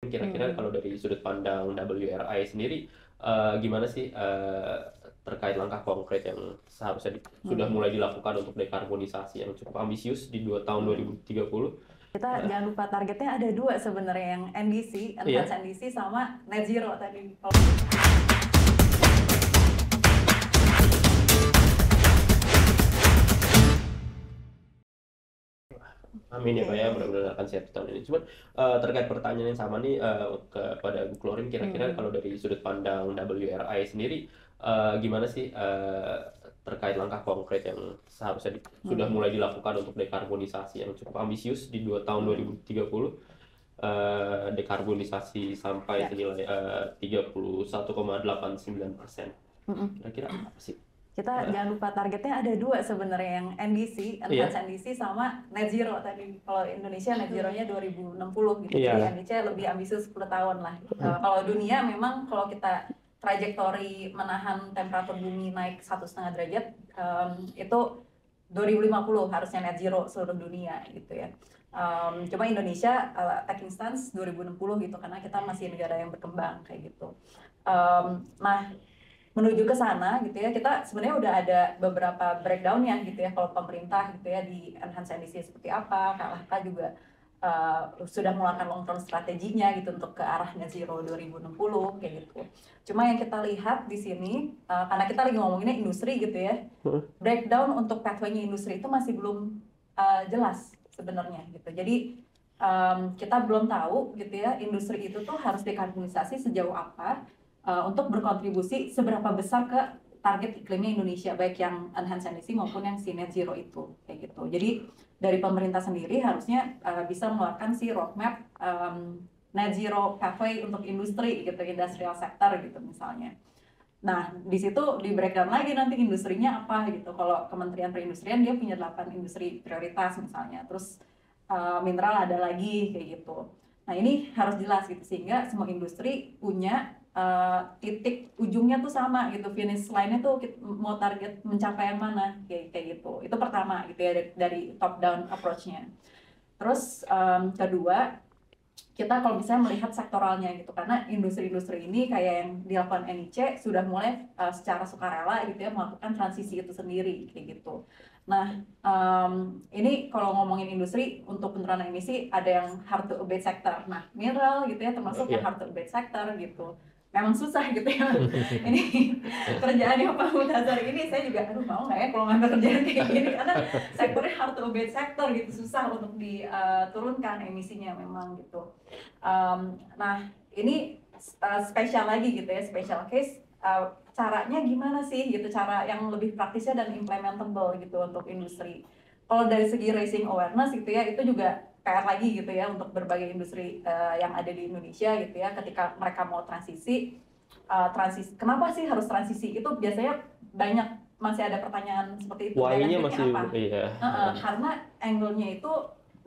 Kira-kira kalau dari sudut pandang WRI sendiri, gimana sih terkait langkah konkret yang seharusnya sudah mulai dilakukan untuk dekarbonisasi yang cukup ambisius di tahun 2030? Kita jangan lupa targetnya ada dua sebenarnya, yang NDC, Enhanced NDC sama Net Zero tadi. Amin ya Pak ya, mudah-mudahan akan siap tahun ini. Cuman terkait pertanyaan yang sama nih kepada Bu Klorin, kira-kira kalau dari sudut pandang WRI sendiri, gimana sih terkait langkah konkret yang seharusnya sudah mulai dilakukan untuk dekarbonisasi yang cukup ambisius di tahun 2030, dekarbonisasi sampai senilai 31,89%. Kira-kira apa sih? Kita jangan lupa targetnya ada dua sebenarnya, yang NDC, Enhanced NDC sama Net Zero tadi. Kalau Indonesia Net Zero-nya 2060 gitu. Jadi NDC lebih ambisius 10 tahun lah. Kalau dunia memang kalau kita trajektori menahan temperatur bumi naik 1,5 derajat, itu 2050 harusnya Net Zero seluruh dunia gitu ya. Cuma Indonesia taking stance 2060 gitu, karena kita masih negara yang berkembang kayak gitu. Nah, menuju ke sana gitu ya, kita sebenarnya udah ada beberapa breakdown-nya gitu ya. Kalau pemerintah gitu ya di Enhanced NDC seperti apa, KLHK juga sudah mengeluarkan long term strateginya gitu untuk ke arah Net Zero 2060 kayak gitu. Cuma yang kita lihat di sini, karena kita lagi ngomonginnya industri gitu ya, breakdown untuk pathway-nya industri itu masih belum jelas sebenarnya gitu. Jadi kita belum tahu gitu ya, industri itu tuh harus dekarbonisasi sejauh apa untuk berkontribusi seberapa besar ke target iklimnya Indonesia, baik yang Enhanced NDC maupun yang si Net Zero itu kayak gitu. Jadi dari pemerintah sendiri harusnya bisa mengeluarkan si roadmap Net Zero pathway untuk industri gitu, industrial sector gitu misalnya. Nah, di situ di breakdown lagi nanti industrinya apa gitu. Kalau Kementerian Perindustrian dia punya 8 industri prioritas misalnya, terus mineral ada lagi kayak gitu. Nah, ini harus jelas gitu sehingga semua industri punya titik ujungnya tuh sama gitu, finish line-nya tuh mau target mencapai yang mana kayak gitu. Itu pertama gitu ya, dari top down approach-nya. Terus kedua, kita kalau misalnya melihat sektoralnya gitu, karena industri-industri ini kayak yang dilakukan NIC sudah mulai secara sukarela gitu ya melakukan transisi itu sendiri kayak gitu. Nah, ini kalau ngomongin industri untuk penurunan emisi ada yang hard to abate sector. Nah, mineral gitu ya termasuk yang hard to abate sector gitu. Memang susah gitu ya. Ini kerjaannya Pak Mutazar ini saya juga mau nggak ya kalau ngambil kerjaan kayak gini, karena sektornya hard to abate sector gitu, susah untuk diturunkan emisinya memang gitu. Nah, ini spesial lagi gitu ya, special case. Caranya gimana sih gitu, cara yang lebih praktisnya dan implementable gitu untuk industri. Kalau dari segi raising awareness gitu ya, itu juga PR lagi gitu ya untuk berbagai industri yang ada di Indonesia gitu ya, ketika mereka mau transisi. Kenapa sih harus transisi? Itu biasanya banyak masih ada pertanyaan seperti itu. Why-nya masih apa? Iya. Karena angle-nya itu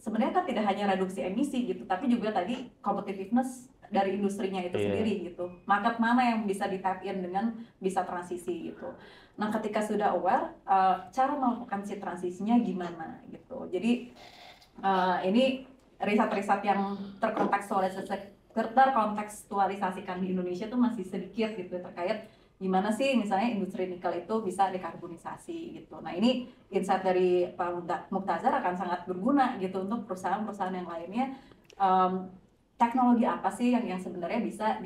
sebenarnya kan tidak hanya reduksi emisi gitu, tapi juga tadi competitiveness dari industrinya itu sendiri gitu. Market mana yang bisa di-tap-in dengan bisa transisi gitu. Nah, ketika sudah aware, cara melakukan si transisinya gimana gitu. Jadi ini riset-riset yang terkontekstualisasikan di Indonesia tuh masih sedikit gitu terkait gimana sih misalnya industri nikel itu bisa dekarbonisasi gitu. Nah, ini insight dari Pak Muktazar akan sangat berguna gitu untuk perusahaan-perusahaan yang lainnya. Teknologi apa sih yang sebenarnya bisa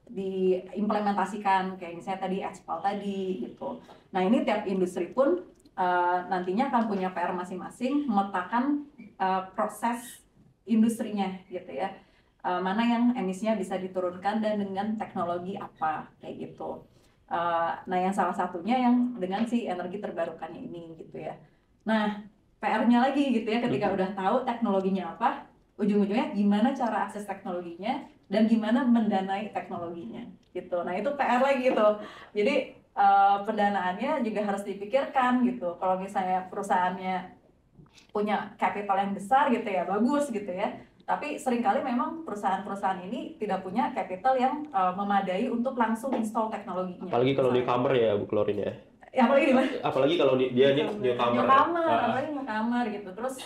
diimplementasikan, kayak misalnya tadi Expal tadi gitu. Nah, ini tiap industri pun nantinya akan punya PR masing-masing memetakan proses industrinya gitu ya, mana yang emisinya bisa diturunkan dan dengan teknologi apa kayak gitu. Nah, yang salah satunya yang dengan si energi terbarukannya ini gitu ya. Nah, PR-nya lagi gitu ya, ketika udah tahu teknologinya apa, ujung-ujungnya gimana cara akses teknologinya dan gimana mendanai teknologinya gitu. Nah, itu PR lagi gitu. Jadi pendanaannya juga harus dipikirkan gitu. Kalau misalnya perusahaannya punya capital yang besar gitu ya, bagus gitu ya. Tapi seringkali memang perusahaan-perusahaan ini tidak punya capital yang memadai untuk langsung install teknologinya. Apalagi kalau newcomer ya Bu Klorin ya. Apalagi di mana? Apalagi kalau dia newcomer. Apalagi newcomer gitu. Terus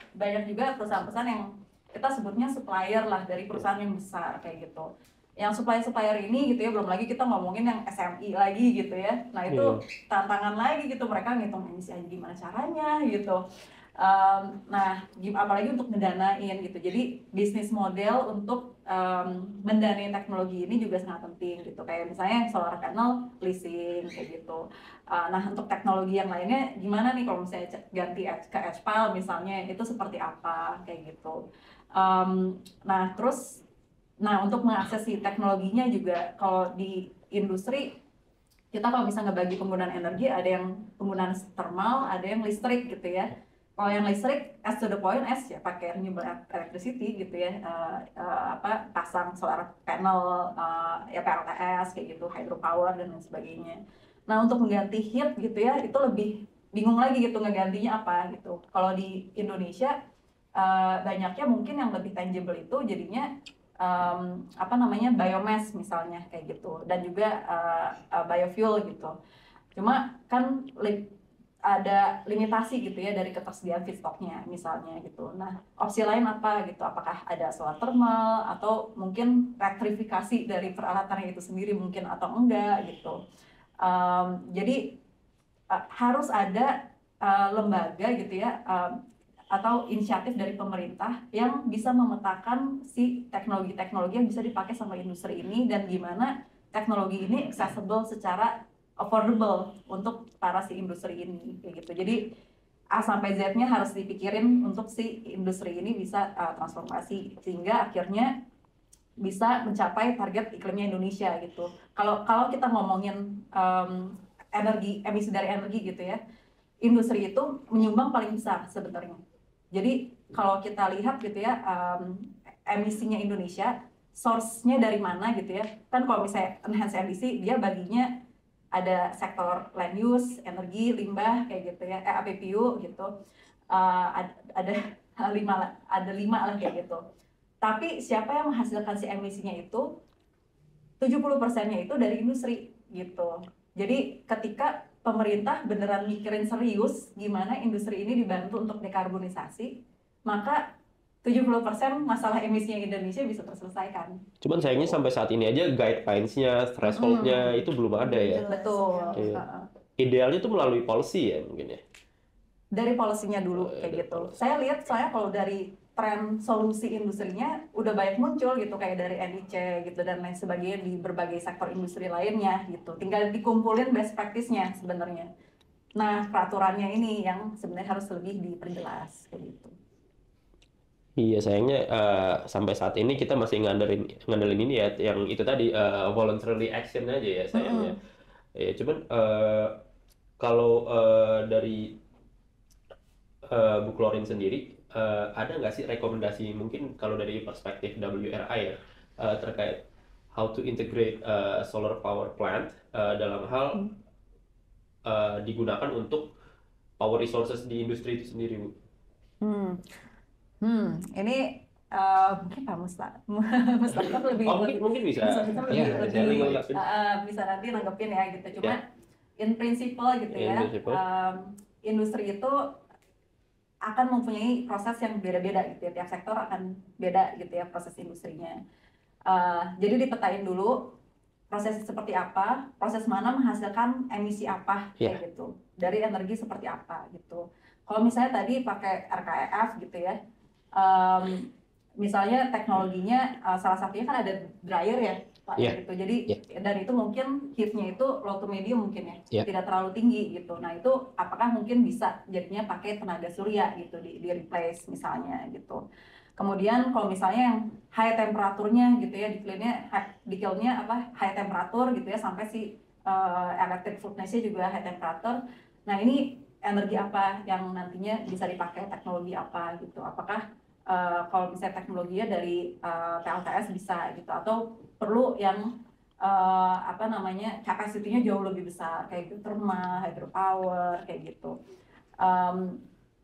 banyak juga perusahaan-perusahaan yang kita sebutnya supplier lah dari perusahaan yang besar kayak gitu. Yang supplier ini gitu ya, belum lagi kita ngomongin yang SMI lagi gitu ya. Nah itu tantangan lagi gitu, mereka ngitung emisi aja gimana caranya gitu. Nah, apalagi untuk ngedanain gitu. Jadi bisnis model untuk mendanai teknologi ini juga sangat penting gitu. Kayak misalnya solar panel leasing kayak gitu. Nah, untuk teknologi yang lainnya gimana nih kalau misalnya ganti ke HPAL misalnya, itu seperti apa kayak gitu. Nah, terus untuk mengakses teknologinya juga kalau di industri kita kalau bisa ngebagi penggunaan energi, ada yang penggunaan thermal, ada yang listrik gitu ya. Kalau yang listrik, as to the point, ya pakai renewable electricity gitu ya, pasang solar panel, ya PLTS kayak gitu, hydropower dan lain sebagainya. Nah untuk mengganti heat gitu ya, itu lebih bingung lagi gitu ngegantinya apa gitu. Kalau di Indonesia banyaknya mungkin yang lebih tangible itu jadinya biomass misalnya kayak gitu, dan juga biofuel gitu. Cuma kan ada limitasi gitu ya dari ketersediaan feedstocknya misalnya gitu. Nah opsi lain apa gitu, apakah ada solar thermal atau mungkin elektrifikasi dari peralatannya itu sendiri mungkin atau enggak gitu. Jadi harus ada lembaga gitu ya, atau inisiatif dari pemerintah yang bisa memetakan si teknologi-teknologi yang bisa dipakai sama industri ini, dan gimana teknologi ini accessible secara affordable untuk para si industri ini kayak gitu. Jadi A sampai Z-nya harus dipikirin untuk si industri ini bisa transformasi sehingga akhirnya bisa mencapai target iklimnya Indonesia gitu. Kalau kita ngomongin emisi dari energi gitu ya, industri itu menyumbang paling besar sebenarnya. Jadi kalau kita lihat gitu ya, emisinya Indonesia, source-nya dari mana gitu ya. Kan kalau misalnya enhanced emisi, dia baginya ada sektor land use, energi, limbah kayak gitu ya, APPU gitu. Ada lima lah kayak gitu. Tapi siapa yang menghasilkan si emisinya itu? 70%-nya itu dari industri gitu. Jadi ketika pemerintah beneran mikirin serius gimana industri ini dibantu untuk dekarbonisasi, maka 70% masalah emisinya Indonesia bisa terselesaikan. Cuman sayangnya sampai saat ini aja guidelines-nya, threshold-nya itu belum ada ya. Betul. Idealnya itu melalui policy ya mungkin ya. Dari policy-nya dulu kayak gitu. Saya lihat kalau dari tren solusi industrinya udah banyak muncul gitu, kayak dari NIC gitu dan lain sebagainya di berbagai sektor industri lainnya gitu. Tinggal dikumpulin best practice-nya sebenarnya. Nah, peraturannya ini yang sebenarnya harus lebih diperjelas kayak gitu. Iya, sayangnya sampai saat ini kita masih ngandelin ini ya, yang itu tadi voluntary action aja ya sayangnya. Ya, cuman kalau dari Bu Klorin sendiri, ada nggak sih rekomendasi mungkin kalau dari perspektif WRI ya, terkait how to integrate solar power plant dalam hal digunakan untuk power resources di industri itu sendiri, Bu? Ini mungkin Pak Mustafa lebih mungkin bisa bisa nanti nanggepin ya gitu. Cuma in principle gitu ya, industri itu akan mempunyai proses yang beda-beda gitu ya, tiap sektor akan beda gitu ya proses industrinya. Jadi dipetain dulu proses seperti apa, proses mana menghasilkan emisi apa kayak gitu, dari energi seperti apa gitu. Kalau misalnya tadi pakai RKEF gitu ya, misalnya teknologinya salah satunya kan ada dryer ya Pak, gitu. Jadi dan itu mungkin heatnya itu low to medium mungkin ya, tidak terlalu tinggi gitu. Nah itu apakah mungkin bisa jadinya pakai tenaga surya gitu di replace misalnya gitu. Kemudian kalau misalnya yang high temperaturnya gitu ya, di kilnnya high temperatur gitu ya, sampai si electric furnace-nya juga high temperatur. Nah ini energi apa yang nantinya bisa dipakai, teknologi apa gitu. Apakah kalau misalnya teknologinya dari PLTS bisa gitu, atau perlu yang kapasitinya jauh lebih besar kayak thermal, hydropower kayak gitu.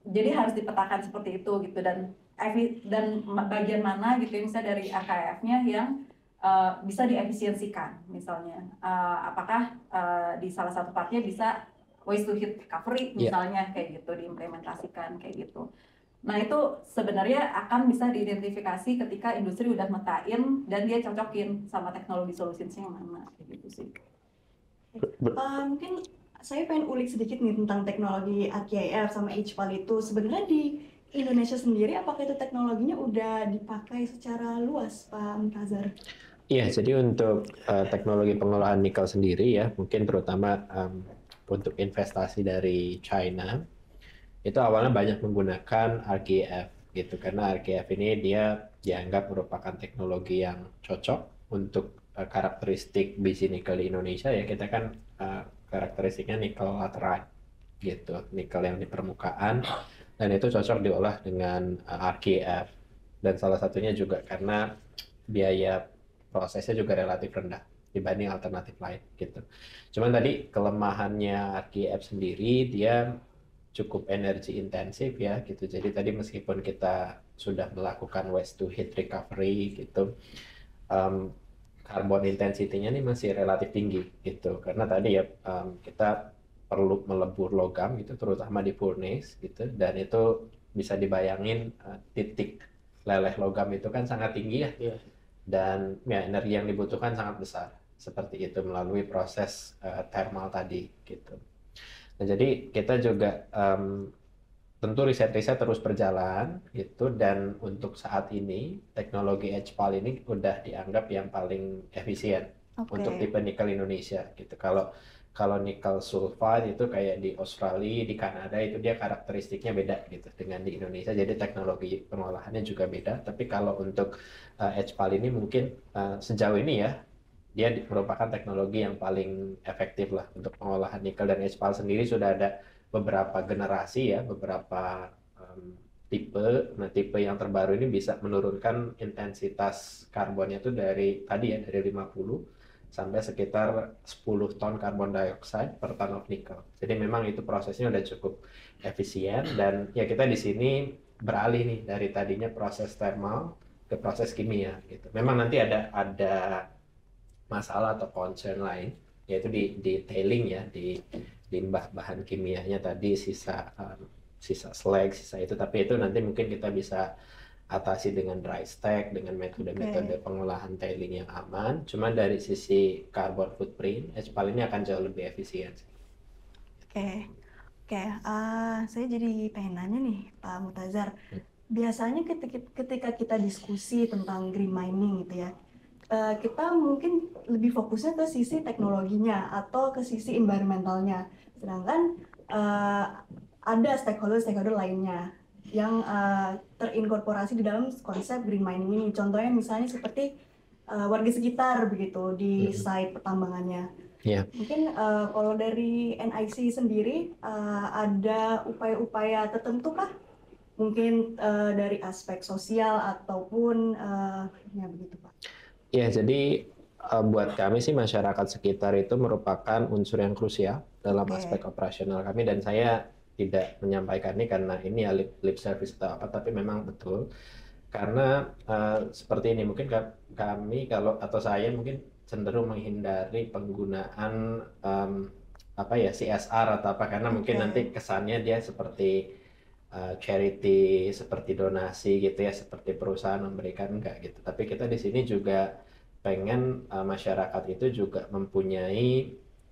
Jadi harus dipetakan seperti itu gitu, dan bagian mana gitu misalnya dari RKEF-nya yang bisa diefisiensikan misalnya, apakah di salah satu partnya bisa waste to heat recovery misalnya kayak gitu diimplementasikan kayak gitu. Nah itu sebenarnya akan bisa diidentifikasi ketika industri udah metain dan dia cocokin sama teknologi solusinya yang mana, gitu sih. Mungkin saya pengen ulik sedikit nih tentang teknologi RKIF sama HPAL itu. Sebenarnya di Indonesia sendiri, apakah itu teknologinya udah dipakai secara luas, Pak Mutazar? Iya, jadi untuk teknologi pengolahan nikel sendiri ya, mungkin terutama untuk investasi dari China, itu awalnya banyak menggunakan RKEF gitu, karena RKEF ini dia dianggap merupakan teknologi yang cocok untuk karakteristik biji nikel di Indonesia ya. Kita kan karakteristiknya nikel laterite gitu, nikel yang di permukaan, dan itu cocok diolah dengan RKEF. Dan salah satunya juga karena biaya prosesnya juga relatif rendah dibanding alternatif lain gitu. Cuman tadi kelemahannya RKEF sendiri, dia cukup energi intensif ya gitu. Jadi tadi meskipun kita sudah melakukan waste to heat recovery gitu, carbon intensity-nya ini masih relatif tinggi gitu. Karena tadi ya kita perlu melebur logam gitu, terutama di furnace gitu, dan itu bisa dibayangin titik leleh logam itu kan sangat tinggi ya. Dan ya energi yang dibutuhkan sangat besar seperti itu melalui proses thermal tadi gitu. Nah, jadi kita juga tentu riset-riset terus berjalan gitu, dan untuk saat ini teknologi HPAL ini udah dianggap yang paling efisien untuk tipe nikel Indonesia gitu. Kalau nikel sulfide itu kayak di Australia, di Kanada itu dia karakteristiknya beda gitu dengan di Indonesia. Jadi teknologi pengolahannya juga beda. Tapi kalau untuk HPAL ini mungkin sejauh ini ya dia merupakan teknologi yang paling efektif lah untuk pengolahan nikel, dan HPAL sendiri sudah ada beberapa generasi ya, beberapa tipe. Nah, tipe yang terbaru ini bisa menurunkan intensitas karbonnya itu dari 50 sampai sekitar 10 ton karbon dioksida per ton of nickel. Jadi memang itu prosesnya udah cukup efisien, dan ya kita di sini beralih nih dari tadinya proses thermal ke proses kimia gitu. Memang nanti ada masalah atau concern lain, yaitu di tailing ya, di limbah bahan kimianya tadi, sisa slag, sisa itu, tapi itu nanti mungkin kita bisa atasi dengan dry stack, dengan metode-metode pengolahan tailing yang aman. Cuma dari sisi carbon footprint, HPAL ini akan jauh lebih efisien. Saya jadi pengen nanya nih, Pak Mutazar. Biasanya ketika kita diskusi tentang green mining gitu ya, kita mungkin lebih fokusnya ke sisi teknologinya atau ke sisi environmentalnya. Sedangkan ada stakeholder lainnya yang terinkorporasi di dalam konsep green mining ini. Contohnya misalnya seperti warga sekitar begitu di site pertambangannya. Mungkin kalau dari NIC sendiri ada upaya-upaya tertentu kah? Mungkin dari aspek sosial ataupun ya begitu Pak. Ya, jadi buat kami sih masyarakat sekitar itu merupakan unsur yang krusial dalam aspek operasional kami, dan saya tidak menyampaikan ini karena ini ya lip service atau apa, tapi memang betul. Karena seperti ini, mungkin kami atau saya mungkin cenderung menghindari penggunaan CSR atau apa, karena mungkin nanti kesannya dia seperti charity, seperti donasi gitu ya, seperti perusahaan memberikan, enggak gitu. Tapi kita di sini juga pengen masyarakat itu juga mempunyai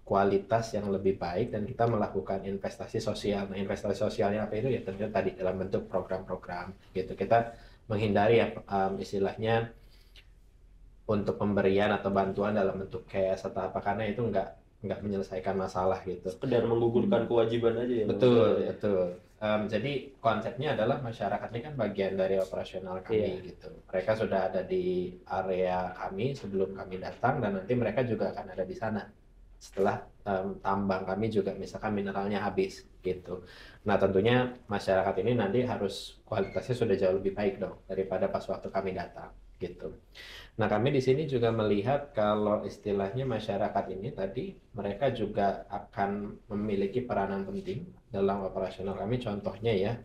kualitas yang lebih baik, dan kita melakukan investasi sosial. Nah, investasi sosialnya apa itu ya, tentunya tadi dalam bentuk program-program gitu. Kita menghindari istilahnya untuk pemberian atau bantuan dalam bentuk cash atau apa, karena itu nggak menyelesaikan masalah gitu. Sekedar menggugurkan kewajiban aja ya. Betul. Jadi konsepnya adalah masyarakat ini kan bagian dari operasional kami gitu. Mereka sudah ada di area kami sebelum kami datang, dan nanti mereka juga akan ada di sana setelah tambang kami juga misalkan mineralnya habis gitu. Nah, tentunya masyarakat ini nanti harus kualitasnya sudah jauh lebih baik dong daripada pas waktu kami datang gitu. Nah, kami di sini juga melihat kalau istilahnya masyarakat ini tadi mereka juga akan memiliki peranan penting dalam operasional kami. Contohnya ya,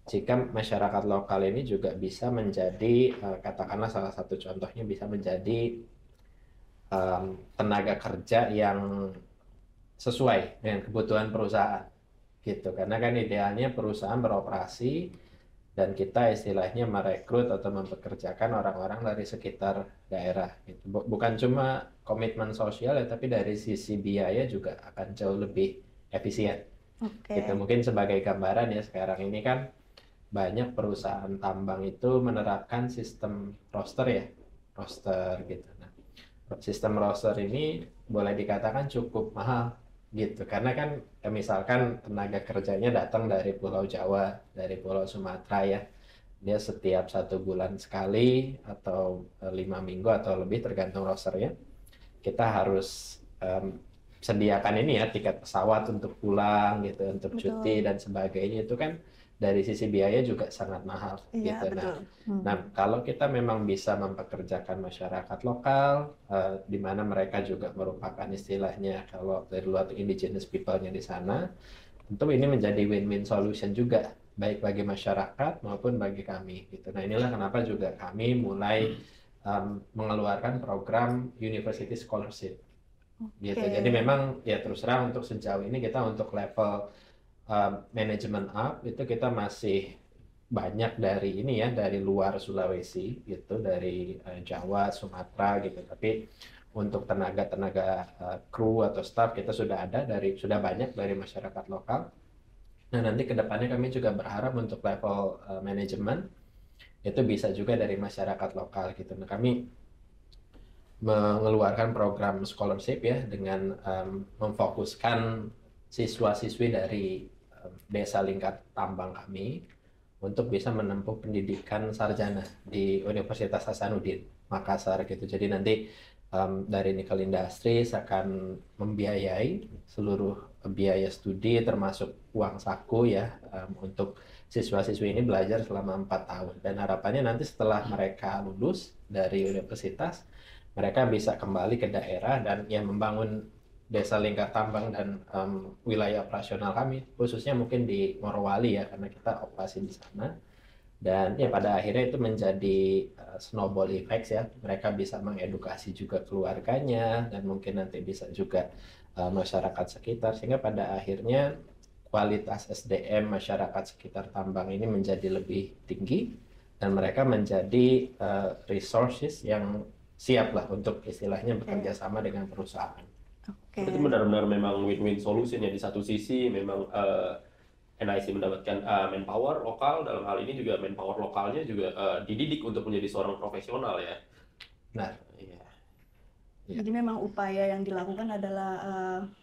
jika masyarakat lokal ini juga bisa menjadi katakanlah salah satu contohnya bisa menjadi tenaga kerja yang sesuai dengan kebutuhan perusahaan gitu. Karena kan idealnya perusahaan beroperasi dan kita istilahnya merekrut atau mempekerjakan orang-orang dari sekitar daerah gitu. Bukan cuma komitmen sosial ya, tapi dari sisi biaya juga akan jauh lebih efisien. Oke. Gitu. Mungkin sebagai gambaran ya, sekarang ini kan banyak perusahaan tambang itu menerapkan sistem roster ya, roster gitu. Nah, sistem roster ini boleh dikatakan cukup mahal gitu, karena kan misalkan tenaga kerjanya datang dari Pulau Jawa, dari Pulau Sumatera ya, dia setiap 1 bulan sekali atau 5 minggu atau lebih tergantung rosternya, kita harus sediakan ini ya, tiket pesawat untuk pulang gitu, untuk cuti dan sebagainya. Itu kan dari sisi biaya juga sangat mahal gitu. Nah, kalau kita memang bisa mempekerjakan masyarakat lokal, di mana mereka juga merupakan istilahnya kalau dari luar indigenous people-nya di sana, tentu ini menjadi win-win solution juga, baik bagi masyarakat maupun bagi kami gitu. Nah, inilah kenapa juga kami mulai mengeluarkan program University Scholarship gitu. Jadi memang ya terus terang untuk sejauh ini kita untuk level manajemen up itu kita masih banyak dari ini ya, dari luar Sulawesi gitu, dari Jawa, Sumatera gitu. Tapi untuk tenaga kru atau staff kita sudah banyak dari masyarakat lokal. Nah, nanti kedepannya kami juga berharap untuk level manajemen itu bisa juga dari masyarakat lokal gitu. Nah, kami mengeluarkan program scholarship ya dengan memfokuskan siswa-siswi dari desa lingkar tambang kami untuk bisa menempuh pendidikan sarjana di Universitas Hasanuddin Makassar gitu. Jadi nanti dari Nickel Industries akan membiayai seluruh biaya studi termasuk uang saku ya, untuk siswa-siswi ini belajar selama 4 tahun, dan harapannya nanti setelah mereka lulus dari universitas mereka bisa kembali ke daerah dan ya membangun desa lingkar tambang dan wilayah operasional kami, khususnya mungkin di Morowali ya, karena kita operasi di sana. Dan ya pada akhirnya itu menjadi snowball effect ya, mereka bisa mengedukasi juga keluarganya dan mungkin nanti bisa juga masyarakat sekitar, sehingga pada akhirnya kualitas SDM masyarakat sekitar tambang ini menjadi lebih tinggi dan mereka menjadi resources yang siap lah untuk istilahnya bekerja sama dengan perusahaan. Itu benar-benar memang win-win solution ya. Di satu sisi memang NIC mendapatkan manpower lokal, dalam hal ini juga manpower lokalnya juga dididik untuk menjadi seorang profesional ya. Nah, jadi memang upaya yang dilakukan adalah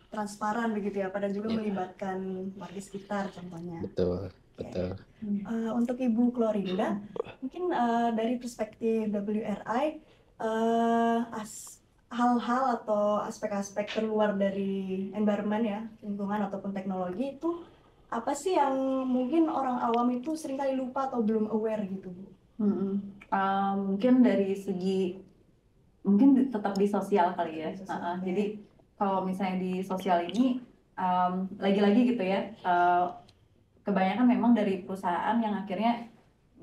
transparan begitu ya, dan juga melibatkan warga sekitar contohnya. Betul. Untuk Ibu Klorinda, mungkin dari perspektif WRI, hal-hal atau aspek-aspek terluar dari environment ya, lingkungan ataupun teknologi itu apa sih yang mungkin orang awam itu seringkali lupa atau belum aware gitu, Bu? Mungkin dari segi mungkin tetap di sosial kali ya. Jadi kalau misalnya di sosial ini lagi-lagi gitu ya, kebanyakan memang dari perusahaan yang akhirnya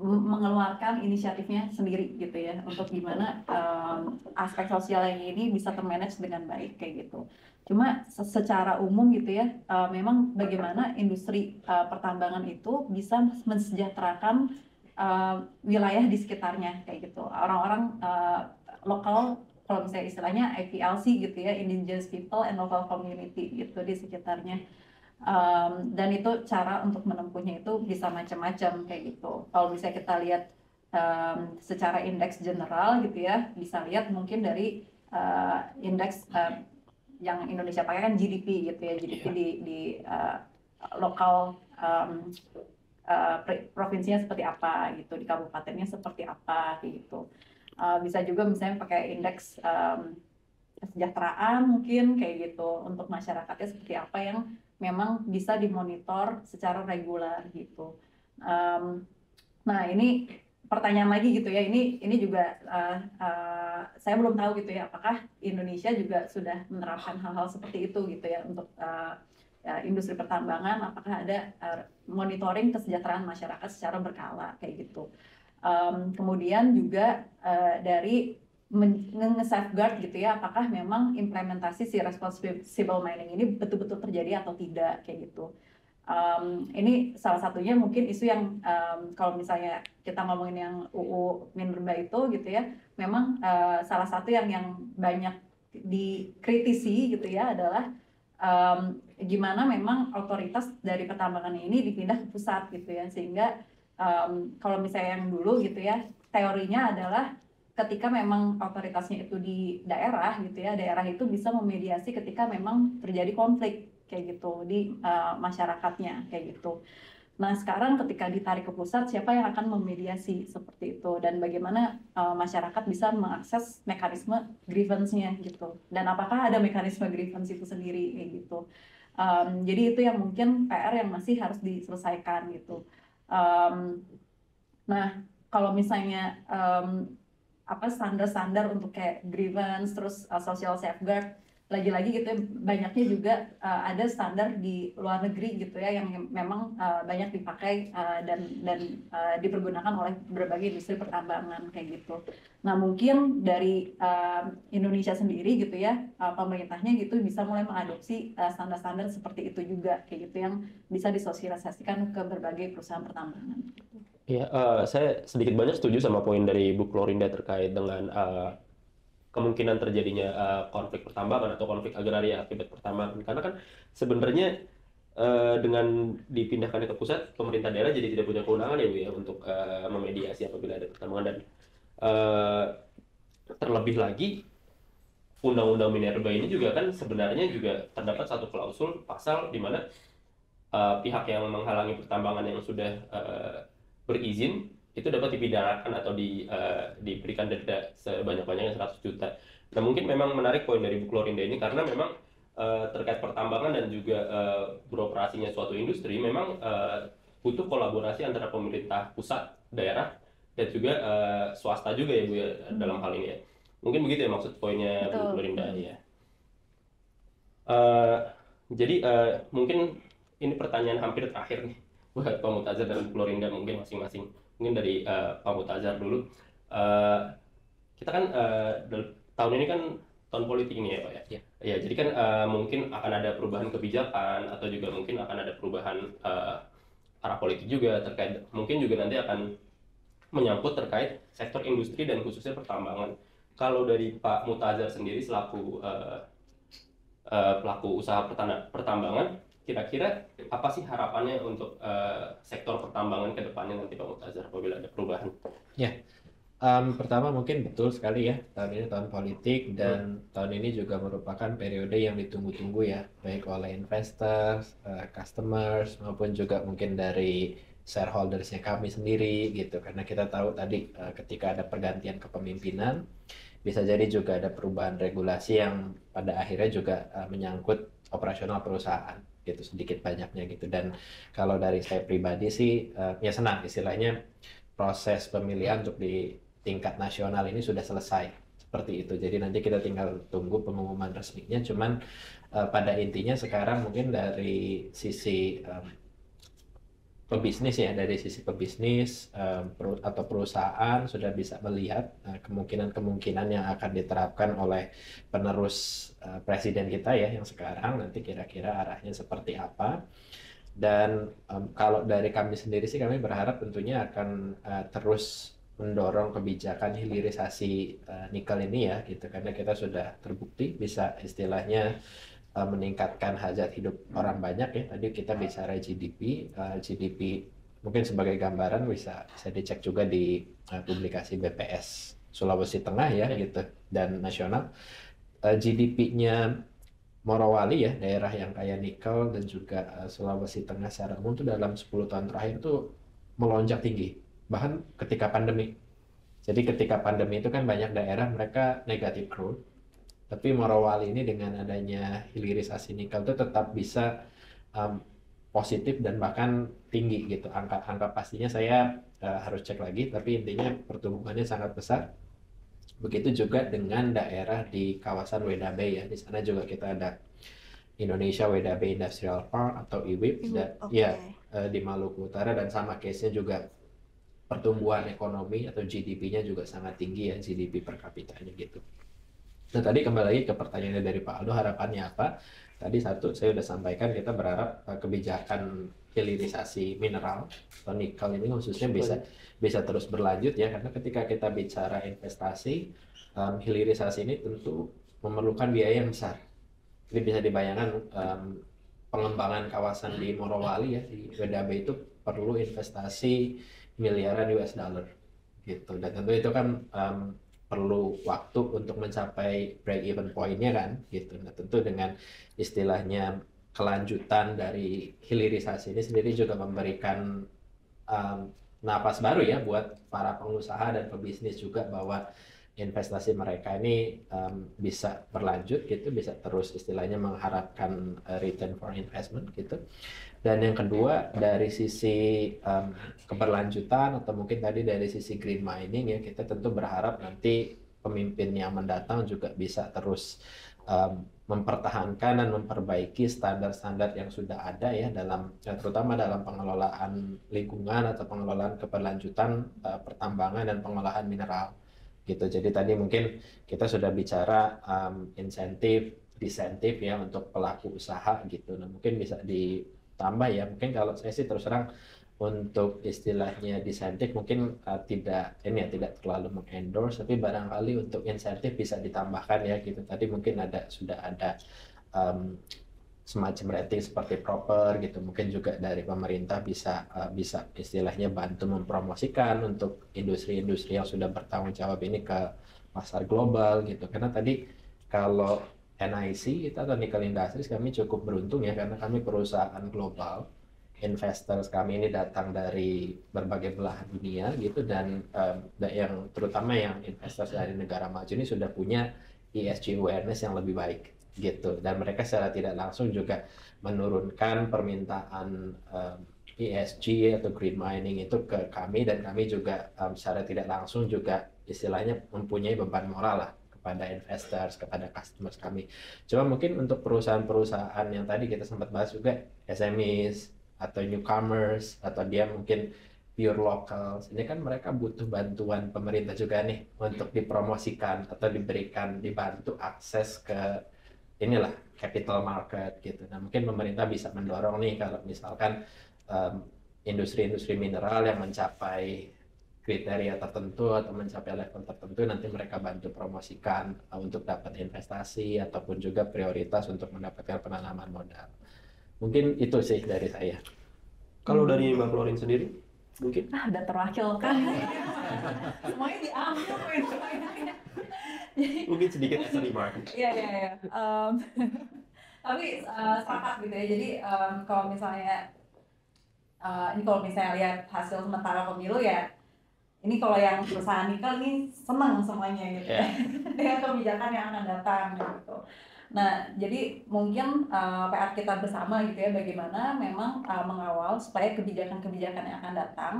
mengeluarkan inisiatifnya sendiri gitu ya, untuk gimana aspek sosial yang ini bisa termanage dengan baik kayak gitu. Cuma secara umum gitu ya, memang bagaimana industri pertambangan itu bisa mensejahterakan wilayah di sekitarnya kayak gitu. Orang-orang lokal, kalau misalnya istilahnya IPLC gitu ya, Indigenous People and Local Community gitu di sekitarnya. Dan itu cara untuk menempuhnya itu bisa macam-macam kayak gitu. Kalau misalnya kita lihat secara indeks general gitu ya, bisa lihat mungkin dari indeks yang Indonesia pakai kan GDP gitu ya, GDP di lokal provinsinya seperti apa gitu, di kabupatennya seperti apa gitu. Bisa juga misalnya pakai indeks kesejahteraan mungkin kayak gitu, untuk masyarakatnya seperti apa yang memang bisa dimonitor secara reguler gitu. Nah ini pertanyaan lagi gitu ya, ini juga saya belum tahu gitu ya, apakah Indonesia juga sudah menerapkan hal-hal seperti itu gitu ya untuk industri pertambangan, apakah ada monitoring kesejahteraan masyarakat secara berkala kayak gitu. Kemudian juga dari nge-safeguard gitu ya, apakah memang implementasi si responsible mining ini betul-betul terjadi atau tidak kayak gitu. Ini salah satunya mungkin isu yang kalau misalnya kita ngomongin yang UU Minerba itu gitu ya, memang salah satu yang banyak dikritisi gitu ya adalah gimana memang otoritas dari pertambangan ini dipindah ke pusat gitu ya, sehingga kalau misalnya yang dulu gitu ya, teorinya adalah ketika memang otoritasnya itu di daerah gitu ya, daerah itu bisa memediasi ketika memang terjadi konflik kayak gitu di masyarakatnya kayak gitu. Nah sekarang ketika ditarik ke pusat, siapa yang akan memediasi seperti itu, dan bagaimana masyarakat bisa mengakses mekanisme grievance-nya gitu, dan apakah ada mekanisme grievance itu sendiri kayak gitu. Jadi itu yang mungkin PR yang masih harus diselesaikan gitu. Nah kalau misalnya apa standar-standar untuk kayak grievance terus social safeguard, lagi-lagi gitu ya, banyaknya juga ada standar di luar negeri gitu ya yang memang banyak dipakai dan dipergunakan oleh berbagai industri pertambangan kayak gitu. Nah mungkin dari Indonesia sendiri gitu ya, pemerintahnya gitu bisa mulai mengadopsi standar-standar seperti itu juga kayak gitu, yang bisa disosialisasikan ke berbagai perusahaan pertambangan. Ya, saya sedikit banyak setuju sama poin dari Bu Klorinda terkait dengan kemungkinan terjadinya konflik pertambangan atau konflik agraria akibat pertambangan. Karena kan sebenarnya dengan dipindahkannya ke pusat, pemerintah daerah jadi tidak punya kewenangan ya Bu ya untuk memediasi apabila ada pertambangan, dan terlebih lagi Undang-Undang Minerba ini juga kan sebenarnya juga terdapat satu klausul pasal di mana pihak yang menghalangi pertambangan yang sudah berizin itu dapat dipidanakan atau diberikan denda sebanyak-banyaknya 100 juta. Nah mungkin memang menarik poin dari Bu Klorinda ini karena memang terkait pertambangan dan juga beroperasinya suatu industri memang butuh kolaborasi antara pemerintah pusat, daerah, dan juga swasta juga ya Bu ya dalam hal ini ya. Mungkin begitu ya maksud poinnya Bu Klorinda ya. Jadi mungkin ini pertanyaan hampir terakhir nih buat Pak Mutazar dan Bu Klorinda, mungkin masing-masing. Mungkin dari Pak Mutazar dulu. Kita kan tahun ini kan tahun politik ini ya Pak ya. Ya, jadi kan mungkin akan ada perubahan kebijakan atau juga mungkin akan ada perubahan arah politik juga terkait, mungkin juga nanti akan menyangkut terkait sektor industri dan khususnya pertambangan. Kalau dari Pak Mutazar sendiri selaku pelaku usaha pertambangan, kira-kira apa sih harapannya untuk sektor pertambangan ke depannya nanti Pak Mutazar apabila ada perubahan? Ya, pertama mungkin betul sekali ya, tahun ini tahun politik dan tahun ini juga merupakan periode yang ditunggu-tunggu ya, baik oleh investors, customers maupun juga mungkin dari shareholdersnya kami sendiri gitu, karena kita tahu tadi ketika ada pergantian kepemimpinan bisa jadi juga ada perubahan regulasi yang pada akhirnya juga menyangkut operasional perusahaan gitu sedikit banyaknya gitu. Dan kalau dari saya pribadi sih ya senang istilahnya proses pemilihan untuk di tingkat nasional ini sudah selesai seperti itu. Jadi nanti kita tinggal tunggu pengumuman resminya. Cuman pada intinya sekarang mungkin dari sisi pebisnis ya, dari sisi pebisnis atau perusahaan sudah bisa melihat kemungkinan-kemungkinan yang akan diterapkan oleh penerus presiden kita ya yang sekarang, nanti kira-kira arahnya seperti apa. Dan kalau dari kami sendiri sih kami berharap tentunya akan terus mendorong kebijakan hilirisasi nikel ini ya gitu, karena kita sudah terbukti bisa istilahnya meningkatkan hajat hidup orang banyak ya. Tadi kita bicara GDP mungkin sebagai gambaran bisa dicek juga di publikasi BPS Sulawesi Tengah ya gitu dan nasional. GDP-nya Morowali ya, daerah yang kaya nikel, dan juga Sulawesi Tengah secara umum itu dalam 10 tahun terakhir itu melonjak tinggi, bahkan ketika pandemi. Jadi ketika pandemi itu kan banyak daerah mereka negative growth, tapi Morowali ini dengan adanya hilirisasi nikel itu tetap bisa positif dan bahkan tinggi gitu. Angka pastinya saya harus cek lagi, tapi intinya pertumbuhannya sangat besar. Begitu juga dengan daerah di kawasan Weda Bay ya, di sana juga kita ada Indonesia Weda Bay Industrial Park atau IWIP ya di Maluku Utara, dan sama case-nya juga pertumbuhan ekonomi atau GDP-nya juga sangat tinggi ya, GDP per kapitanya gitu. Nah, tadi kembali lagi ke pertanyaannya dari Pak Aldo, harapannya apa? Tadi satu, saya sudah sampaikan, kita berharap kebijakan hilirisasi mineral atau nikel ini khususnya bisa terus berlanjut ya, karena ketika kita bicara investasi, hilirisasi ini tentu memerlukan biaya yang besar. Jadi bisa dibayangkan pengembangan kawasan di Morowali ya, di WDAB itu perlu investasi miliaran US dollar gitu, dan tentu itu kan perlu waktu untuk mencapai break even point-nya kan gitu. Nah, tentu dengan istilahnya kelanjutan dari hilirisasi ini sendiri juga memberikan napas baru ya buat para pengusaha dan pebisnis juga, bahwa investasi mereka ini bisa berlanjut gitu, bisa terus istilahnya mengharapkan return for investment gitu. Dan yang kedua, dari sisi keberlanjutan atau mungkin tadi dari sisi green mining ya, kita tentu berharap nanti pemimpin yang mendatang juga bisa terus mempertahankan dan memperbaiki standar-standar yang sudah ada ya, terutama dalam pengelolaan lingkungan atau pengelolaan keberlanjutan pertambangan dan pengolahan mineral gitu. Jadi tadi mungkin kita sudah bicara disentif ya untuk pelaku usaha gitu. Nah, mungkin bisa ditambah ya, mungkin kalau saya sih terus terang untuk istilahnya disentif mungkin tidak terlalu mengendorse, tapi barangkali untuk insentif bisa ditambahkan ya gitu. Tadi mungkin sudah ada semacam rating seperti proper gitu, mungkin juga dari pemerintah bisa istilahnya bantu mempromosikan untuk industri-industri yang sudah bertanggung jawab ini ke pasar global gitu. Karena tadi kalau NIC atau Nickel Industries, kami cukup beruntung ya, karena kami perusahaan global, investors kami ini datang dari berbagai belahan dunia gitu, dan yang terutama yang investors dari negara maju ini sudah punya ESG awareness yang lebih baik gitu, dan mereka secara tidak langsung juga menurunkan permintaan ESG atau green mining itu ke kami, dan kami juga secara tidak langsung juga istilahnya mempunyai beban moral lah kepada investors, kepada customers kami. Cuma mungkin untuk perusahaan-perusahaan yang tadi kita sempat bahas juga, SMEs atau newcomers, atau dia mungkin pure locals, ini kan mereka butuh bantuan pemerintah juga nih untuk dipromosikan atau dibantu akses ke inilah capital market gitu. Nah, mungkin pemerintah bisa mendorong nih kalau misalkan industri-industri mineral yang mencapai kriteria tertentu atau mencapai level tertentu, nanti mereka bantu promosikan untuk dapat investasi ataupun juga prioritas untuk mendapatkan penanaman modal. Mungkin itu sih dari saya. Kalau dari Mbak Florin sendiri, mungkin? Udah terwakilkan. Semuanya diambil poin-poinnya. Mungkin sedikit remark. Iya. Tapi sepakat gitu ya. Jadi kalau misalnya lihat hasil sementara pemilu ya, ini kalau yang perusahaan nikel ini senang semuanya gitu ya, dengan kebijakan yang akan datang gitu. Nah, jadi mungkin PR kita bersama gitu ya, bagaimana memang mengawal supaya kebijakan-kebijakan yang akan datang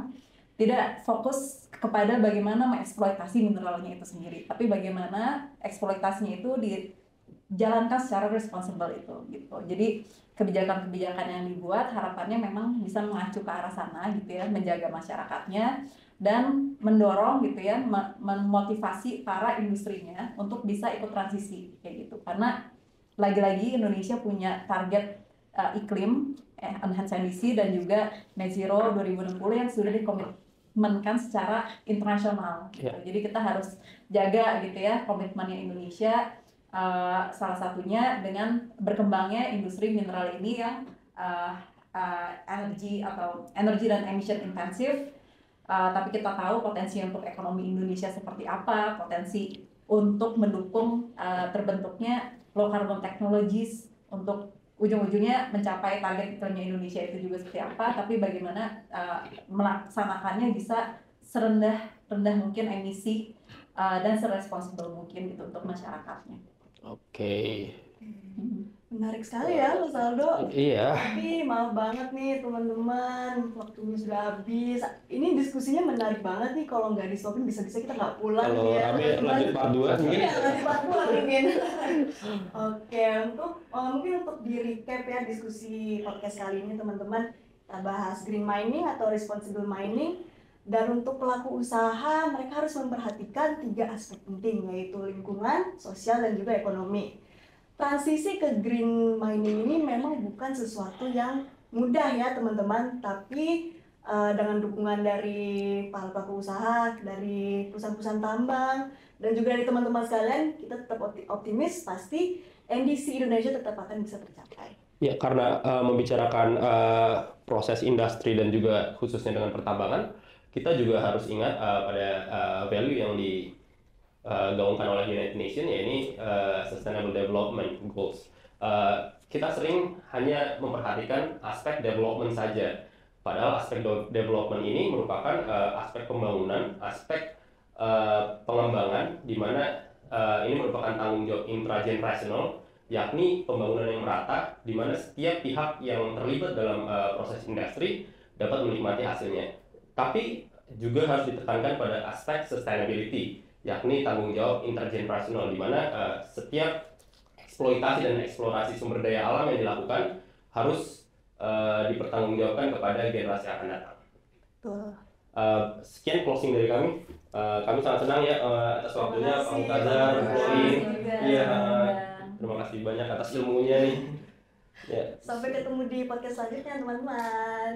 tidak fokus kepada bagaimana mengeksploitasi mineralnya itu sendiri, tapi bagaimana eksploitasinya itu dijalankan secara responsible itu gitu. Jadi kebijakan-kebijakan yang dibuat harapannya memang bisa mengacu ke arah sana gitu ya, menjaga masyarakatnya dan mendorong gitu ya, memotivasi para industrinya untuk bisa ikut transisi kayak gitu. Karena lagi-lagi Indonesia punya target iklim enhanced NDC dan juga net zero 2060 yang sudah dikomitmenkan secara internasional gitu. Jadi kita harus jaga gitu ya komitmennya Indonesia, salah satunya dengan berkembangnya industri mineral ini yang energi dan emission intensif. Tapi kita tahu potensi untuk ekonomi Indonesia seperti apa, potensi untuk mendukung terbentuknya low carbon technologies untuk ujung-ujungnya mencapai target iklimnya Indonesia itu juga seperti apa, tapi bagaimana melaksanakannya bisa serendah mungkin emisi dan seresponsibel mungkin gitu untuk masyarakatnya. Oke. Menarik sekali ya Mas Aldo. Iya. Tapi maaf banget nih teman-teman, waktunya sudah habis. Ini diskusinya menarik banget nih, kalau nggak di-stopin bisa-bisa kita nggak pulang Kalau ya. rame lanjut part 2 mungkin. Iya, lanjut part 2 mungkin. Oke, mungkin untuk di-recap ya diskusi podcast kali ini teman-teman, kita bahas green mining atau responsible mining. Dan untuk pelaku usaha, mereka harus memperhatikan 3 aspek penting, yaitu lingkungan, sosial, dan juga ekonomi. Transisi ke green mining ini memang bukan sesuatu yang mudah ya teman-teman, tapi dengan dukungan dari para pelaku usaha, dari perusahaan-perusahaan tambang, dan juga dari teman-teman sekalian, kita tetap optimis, pasti NDC Indonesia tetap akan bisa tercapai. Ya, karena membicarakan proses industri dan juga khususnya dengan pertambangan, kita juga harus ingat pada value yang digaungkan oleh United Nations, yaitu Sustainable Development Goals. Kita sering hanya memperhatikan aspek development saja, padahal aspek development ini merupakan aspek pembangunan, aspek pengembangan, di mana ini merupakan tanggung jawab intragenerational, yakni pembangunan yang merata, di mana setiap pihak yang terlibat dalam proses industri dapat menikmati hasilnya. Tapi juga harus ditekankan pada aspek sustainability, yakni tanggung jawab intergenerational, di mana setiap eksploitasi dan eksplorasi sumber daya alam yang dilakukan harus dipertanggungjawabkan kepada generasi yang akan datang. Betul. Sekian closing dari kami. Kami sangat senang ya atas waktunya Pak Mutazar, iya, terima kasih banyak atas ilmunya nih. Ya. Sampai ketemu di podcast selanjutnya teman-teman.